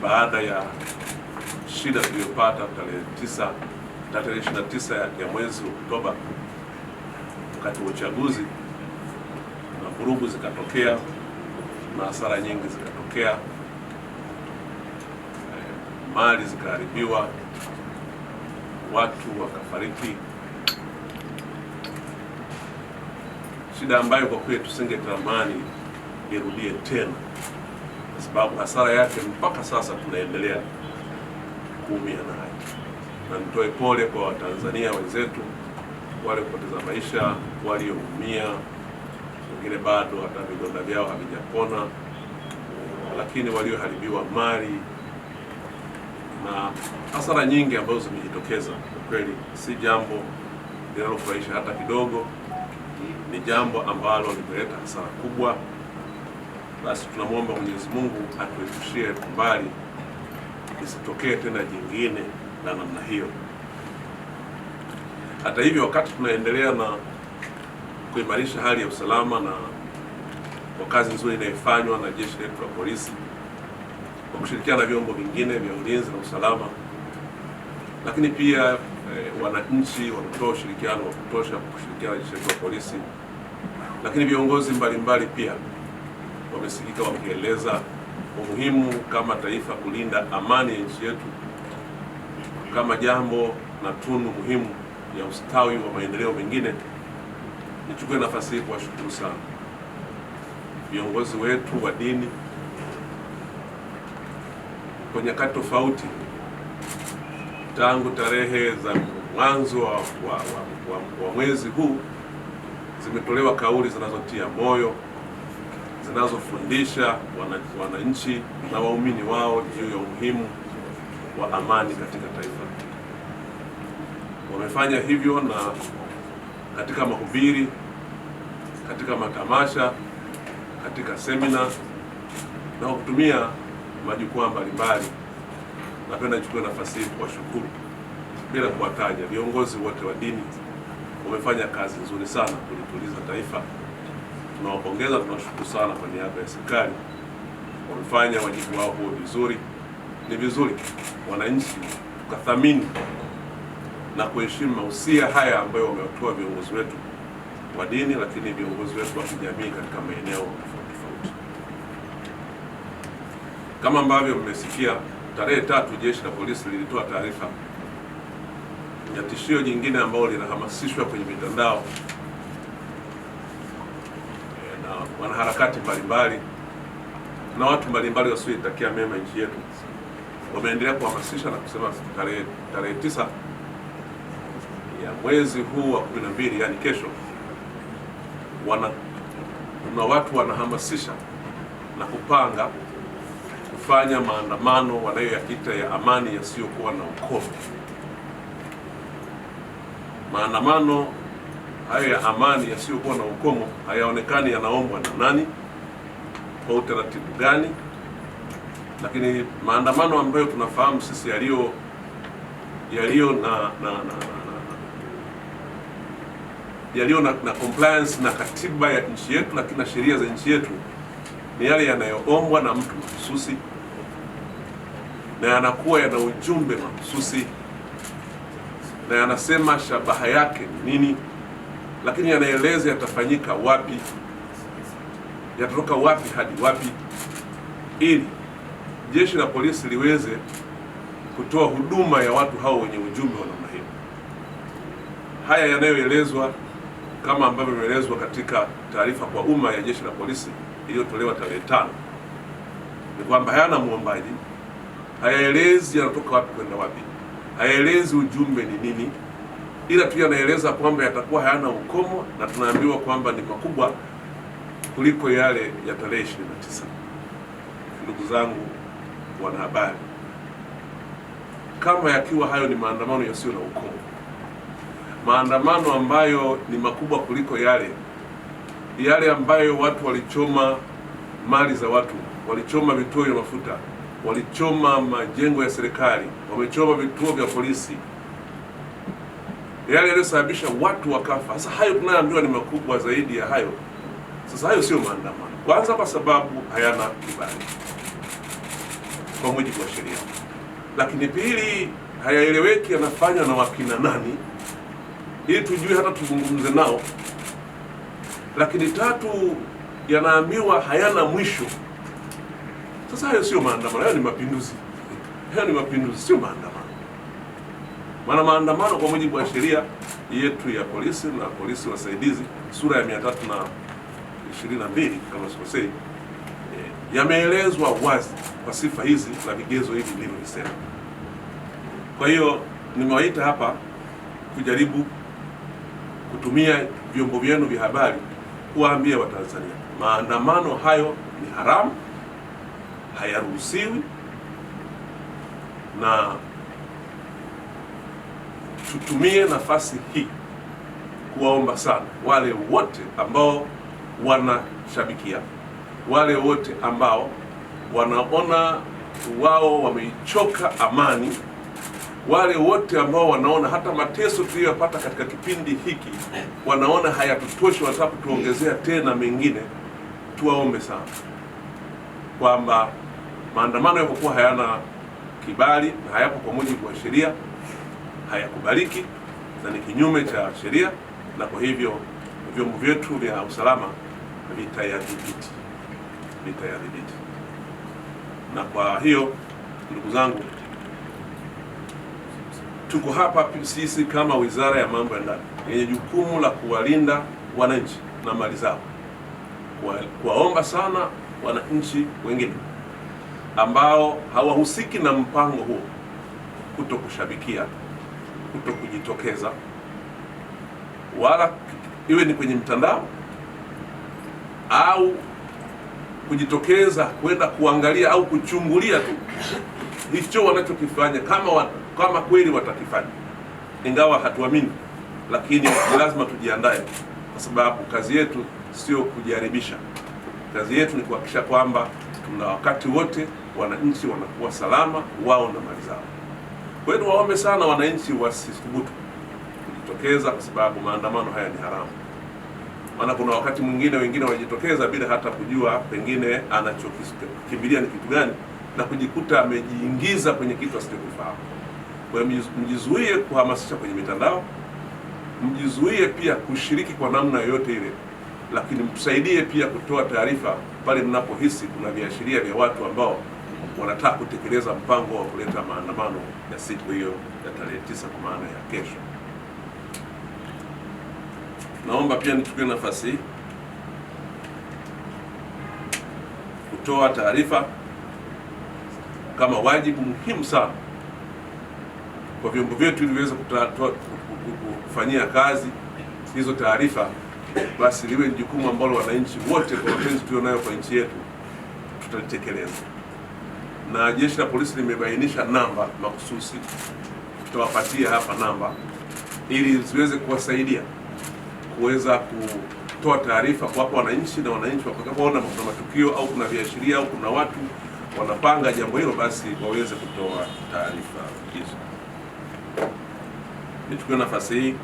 baada ya shida tuliyopata tarehe 29 ya mwezi Oktoba wakati wa uchaguzi, na vurugu zikatokea na hasara nyingi zikatokea, mali zikaharibiwa, watu wakafariki, shida ambayo kwa kweli tusingetamani irudie tena, kwa sababu hasara yake mpaka sasa tunaendelea kuumia nayo. Na nitoe pole kwa Watanzania wenzetu wale kupoteza maisha, walioumia, wengine bado hata vidonda vyao havijapona, lakini walioharibiwa mali na hasara nyingi ambazo zimejitokeza. Kwa kweli si jambo linalofurahisha hata kidogo, ni jambo ambalo limeleta hasara kubwa. Basi tunamwomba Mwenyezi Mungu atuepushie mbali isitokee tena jingine la namna hiyo. Hata hivyo, wakati tunaendelea na kuimarisha hali ya usalama na kwa kazi nzuri inayofanywa na jeshi letu la polisi kwa kushirikiana na vyombo vingine vya ulinzi na usalama, lakini pia wananchi wametoa ushirikiano wa kutosha kushirikiana na jeshi letu la polisi, lakini viongozi mbalimbali pia wamesikika wakieleza umuhimu kama taifa kulinda amani ya nchi yetu kama jambo na tunu muhimu ya ustawi wa maendeleo mengine. Nichukue nafasi hii kuwashukuru sana viongozi wetu wa dini kwa nyakati tofauti, tangu tarehe za mwanzo wa mwezi huu zimetolewa kauli zinazotia moyo, zinazofundisha wananchi na waumini wao juu ya umuhimu wa amani katika taifa. Wamefanya hivyo na katika mahubiri, katika matamasha, katika semina na kutumia majukwaa mbalimbali. Napenda nichukue nafasi hii kuwashukuru bila kuwataja viongozi wote wa dini. Wamefanya kazi nzuri sana kulituliza taifa. Tunawapongeza, tunashukuru sana kwa niaba ya serikali. Wamefanya wajibu wao huo vizuri. Ni vizuri wananchi tukathamini na kuheshimu mahusia haya ambayo wametoa viongozi wetu wa dini, lakini viongozi wetu wa kijamii katika maeneo tofauti tofauti. Kama ambavyo mmesikia, tarehe 3 jeshi la polisi lilitoa taarifa ya tishio jingine ambalo linahamasishwa kwenye mitandao na wanaharakati mbalimbali na watu mbalimbali wasioitakia mema nchi yetu. Wameendelea kuhamasisha na kusema tarehe 9 ya mwezi huu wa 12, yani kesho, kuna watu wanahamasisha na kupanga kufanya maandamano wanayoyaita ya amani yasiyokuwa na ukomo. Maandamano hayo ya amani yasiyokuwa na ukomo hayaonekani yanaombwa na nani, kwa utaratibu gani, lakini maandamano ambayo tunafahamu sisi yaliyo na compliance na katiba ya nchi yetu, lakini na sheria za nchi yetu, ni yale yanayoombwa na mtu mahususi na yanakuwa yana ujumbe mahususi na yanasema shabaha yake ni nini, lakini yanaeleza yatafanyika wapi, yatatoka wapi hadi wapi, ili jeshi la polisi liweze kutoa huduma ya watu hao wenye ujumbe wa namna hiyo. Haya yanayoelezwa kama ambavyo imeelezwa katika taarifa kwa umma ya jeshi la polisi iliyotolewa tarehe 5 ni kwamba hayana muombaji, hayaelezi yanatoka wapi kwenda wapi, hayaelezi ujumbe ni nini, ila tu yanaeleza kwamba yatakuwa hayana ukomo, na tunaambiwa kwamba ni makubwa kuliko yale ya tarehe 29. Ndugu zangu wanahabari, kama yakiwa hayo ni maandamano yasiyo na ukomo, maandamano ambayo ni makubwa kuliko yale ambayo watu walichoma mali za watu, walichoma vituo vya mafuta, walichoma majengo ya serikali, wamechoma vituo vya polisi, yale yaliyosababisha watu wakafa. Sasa hayo tunayoambiwa ni makubwa zaidi ya hayo. Sasa hayo sio maandamano, kwanza kwa sababu hayana kibali, kwa mujibu wa sheria. Lakini pili, hayaeleweki yanafanywa na wakina nani, ili tujue hata tuzungumze nao. Lakini tatu, yanaambiwa hayana mwisho. Sasa hayo sio maandamano, hayo ni mapinduzi. Hayo ni mapinduzi, sio maandamano. Maana maandamano kwa mujibu wa sheria yetu ya polisi na polisi wasaidizi sura ya 322 kama sikosei, yameelezwa wazi kwa sifa hizi na vigezo hivi nilivyovisema. Kwa hiyo nimewaita hapa kujaribu kutumia vyombo vyenu vya habari kuwaambia Watanzania maandamano hayo ni haramu, hayaruhusiwi, na tutumie nafasi hii kuwaomba sana wale wote ambao wanashabikia, wale wote ambao wanaona wao wameichoka amani, wale wote ambao wanaona hata mateso tuliyopata katika kipindi hiki wanaona hayatutoshi, wanataka kutuongezea tena mengine, tuwaombe sana kwamba maandamano yapokuwa hayana kibali na hayapo kwa mujibu wa sheria, hayakubaliki na ni kinyume cha sheria, na kwa hivyo vyombo vyetu vya usalama vitayadhibiti. Na kwa hiyo ndugu zangu, tuko hapa sisi kama Wizara ya Mambo ya Ndani yenye jukumu la kuwalinda wananchi na mali zao, kuwaomba sana wananchi wengine ambao hawahusiki na mpango huo kuto kushabikia, kuto kujitokeza, wala iwe ni kwenye mtandao au kujitokeza kwenda kuangalia au kuchungulia tu hicho wanachokifanya, kama kweli watakifanya, ingawa hatuamini, lakini lazima tujiandae, kwa sababu kazi yetu sio kujaribisha. Kazi yetu ni kuhakikisha kwamba tuna wakati wote wananchi wanakuwa salama, wao na mali zao. Kwa hiyo waombe sana wananchi wasithubutu kujitokeza, kwa sababu maandamano haya ni haramu. Maana kuna wakati mwingine wengine wajitokeza bila hata kujua pengine anachokimbilia ni kitu gani, na kujikuta amejiingiza kwenye kitu asichokifahamu. Kwa hiyo mjizuie kuhamasisha kwenye mitandao, mjizuie pia kushiriki kwa namna yoyote ile, lakini mtusaidie pia kutoa taarifa pale mnapohisi kuna viashiria vya watu ambao wanataka kutekeleza mpango wa kuleta maandamano ya siku hiyo ya tarehe 9 kwa maana ya kesho. Naomba pia nichukue nafasi hii kutoa taarifa kama wajibu muhimu sana kwa vyombo vyetu ili viweze kufanyia kazi hizo taarifa, basi liwe ni jukumu ambalo wananchi wote kwa mapenzi tulionayo kwa nchi yetu tutalitekeleza. Na Jeshi la Polisi limebainisha namba mahususi, tutawapatia hapa namba ili ziweze kuwasaidia kuweza kutoa taarifa kwa wananchi, na wananchi watakapoona kuna matukio au kuna viashiria au kuna watu wanapanga jambo hilo, basi waweze kutoa taarifa hizo. Nichukue nafasi hii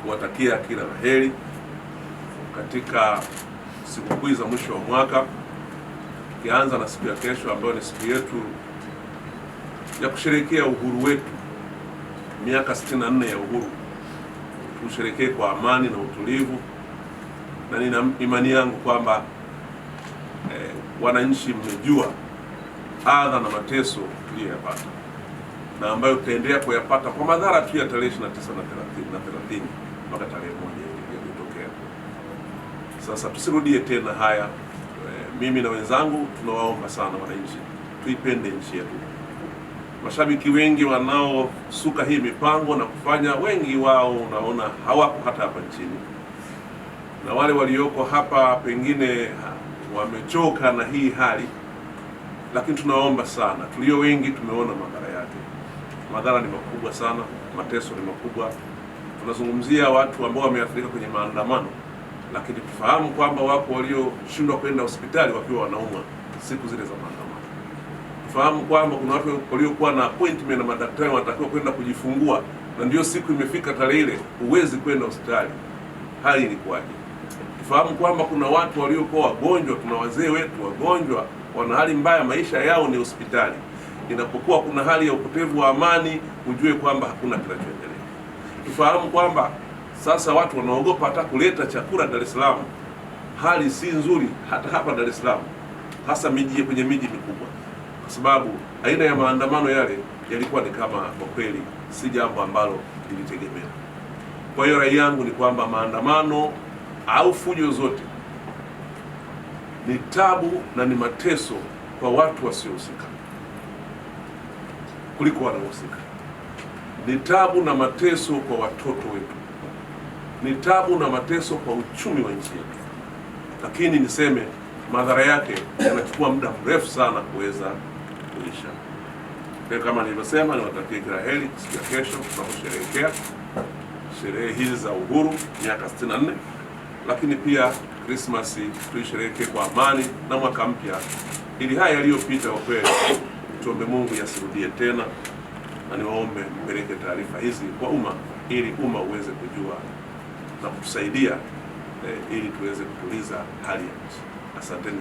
kuwatakia kila la heri katika sikukuu za mwisho wa mwaka, kianza na siku ya kesho ambayo ni siku yetu ya kusherehekea uhuru wetu, miaka 64 ya uhuru. Tusherehekee kwa amani na utulivu, na nina imani yangu kwamba wananchi mmejua adha na mateso tuliyoyapata na ambayo tutaendelea kuyapata kwa madhara tu ya tarehe 29 na 30 mpaka tarehe 1 iliyotokea. Sasa tusirudie tena haya. Mimi na wenzangu tunawaomba sana wananchi tuipende nchi yetu. Mashabiki wengi wanaosuka hii mipango na kufanya, wengi wao unaona hawako hata hapa nchini, na wale walioko hapa pengine wamechoka na hii hali, lakini tunaomba sana, tulio wengi tumeona madhara yake. Madhara ni makubwa sana, mateso ni makubwa. Tunazungumzia watu ambao wameathirika kwenye maandamano, lakini tufahamu kwamba wako walioshindwa kwenda hospitali wakiwa wanaumwa siku zile za maandamano. Tufahamu kwamba kuna watu waliokuwa na appointment na madaktari wanatakiwa kwenda kujifungua, na ndio siku imefika tarehe ile huwezi kwenda hospitali. Hali ilikuwaje? Tufahamu kwamba kuna watu waliokuwa wagonjwa, tuna wazee wetu wagonjwa wana hali mbaya, maisha yao ni hospitali. Inapokuwa kuna hali ya upotevu wa amani, ujue kwamba hakuna kinachoendelea. Tufahamu kwamba sasa watu wanaogopa hata kuleta chakula Dar es Salaam. Hali si nzuri hata hapa Dar es Salaam, hasa kwenye miji mikubwa, kwa sababu aina ya maandamano yale yalikuwa ni kama, kwa kweli si jambo ambalo lilitegemea. Kwa hiyo rai yangu ni kwamba maandamano au fujo zote ni tabu na ni mateso kwa watu wasiohusika kuliko wanaohusika. Ni tabu na mateso kwa watoto wetu, ni tabu na mateso kwa uchumi wa nchi yetu, lakini niseme madhara yake yanachukua muda mrefu sana kuweza kuisha. Kama nilivyosema, niwatakie kila heri siku ya kesho tunaposherehekea sherehe hizi za uhuru miaka 64, lakini pia Krismasi tuisherehekee kwa amani na mwaka mpya, ili haya yaliyopita kwa kweli tuombe Mungu yasirudie tena, na niwaombe mpeleke taarifa hizi kwa umma ili umma uweze kujua na kutusaidia ili tuweze kutuliza hali ya nchi. Asanteni.